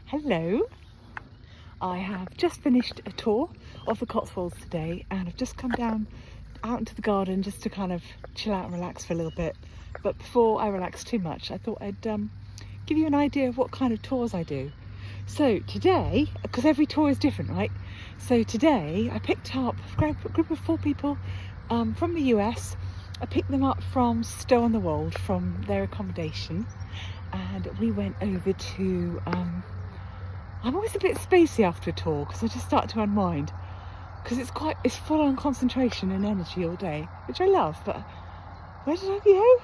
Hello, I have just finished a tour of the Cotswolds today and I've just come down out into the garden just to kind of chill out and relax for a little bit. But before I relax too much, I thought I'd give you an idea of what kind of tours I do. So today, because every tour is different, right? So today I picked up a group of 4 people from the US. I picked them up from Stow-on-the-Wold, from their accommodation, and we went over to I'm always a bit spacey after a tour because I just start to unwind, because it's full on concentration and energy all day, which I love. But where did I go?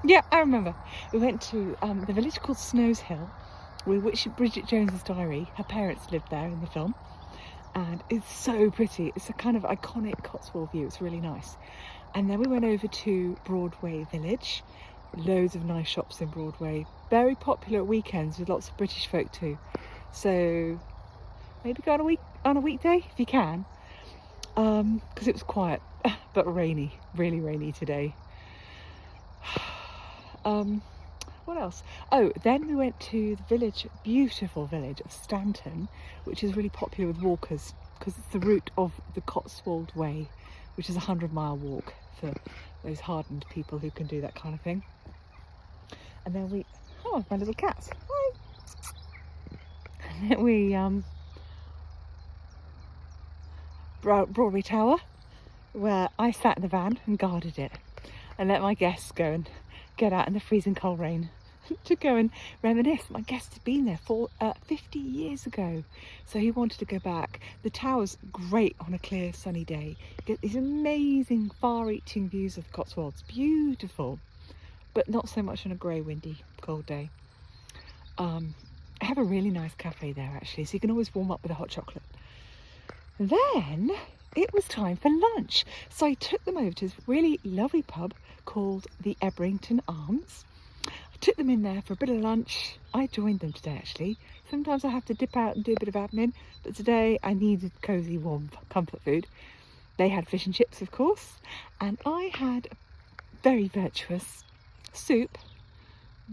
Yeah, I remember. We went to the village called Snows Hill, which Bridget Jones's Diary, her parents lived there in the film, and it's so pretty. It's a kind of iconic Cotswold view. It's really nice. And then we went over to Broadway Village. Loads of nice shops in Broadway, very popular at weekends with lots of British folk too. So maybe go on a weekday if you can, because it was quiet but rainy, really rainy today. What else? Oh, then we went to the beautiful village of Stanton, which is really popular with walkers because it's the route of the Cotswold Way, which is a 100-mile walk for those hardened people who can do that kind of thing. And then my little cats, hi! And then we, Broadway Tower, where I sat in the van and guarded it and let my guests go and get out in the freezing cold rain to go and reminisce. My guest had been there for 50 years ago, so he wanted to go back. The tower's great on a clear sunny day. You get these amazing far-reaching views of the Cotswolds, beautiful, but not so much on a grey, windy, cold day. I have a really nice cafe there actually, so you can always warm up with a hot chocolate. Then it was time for lunch, so I took them over to this really lovely pub called the Ebrington Arms. I took them in there for a bit of lunch. I joined them today actually. Sometimes I have to dip out and do a bit of admin, but today I needed cosy, warm comfort food. They had fish and chips, of course, and I had a very virtuous soup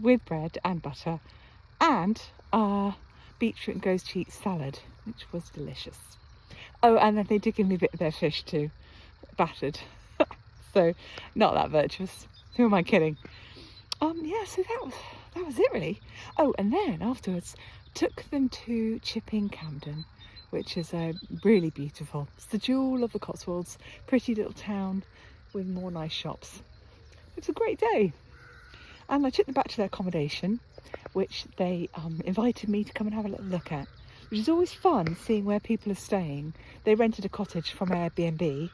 with bread and butter and beetroot and goat cheese salad, which was delicious. Oh, and then they did give me a bit of their fish too, battered. So not that virtuous. Who am I kidding? Yeah, so that was it really. Oh, and then afterwards took them to Chipping Campden, which is really beautiful. It's the jewel of the Cotswolds, pretty little town with more nice shops. It was a great day. And I took them back to their accommodation, which they invited me to come and have a little look at, which is always fun, seeing where people are staying. They rented a cottage from Airbnb,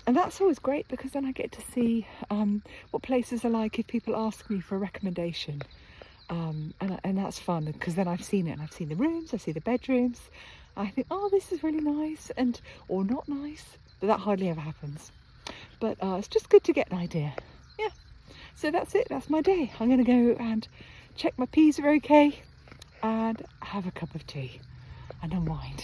and that's always great because then I get to see what places are like if people ask me for a recommendation. And that's fun because then I've seen it, and I've seen the rooms, I see the bedrooms. I think, oh, this is really nice, or not nice, but that hardly ever happens. But it's just good to get an idea. Yeah. So that's it, that's my day. I'm going to go and check my peas are okay and have a cup of tea and unwind.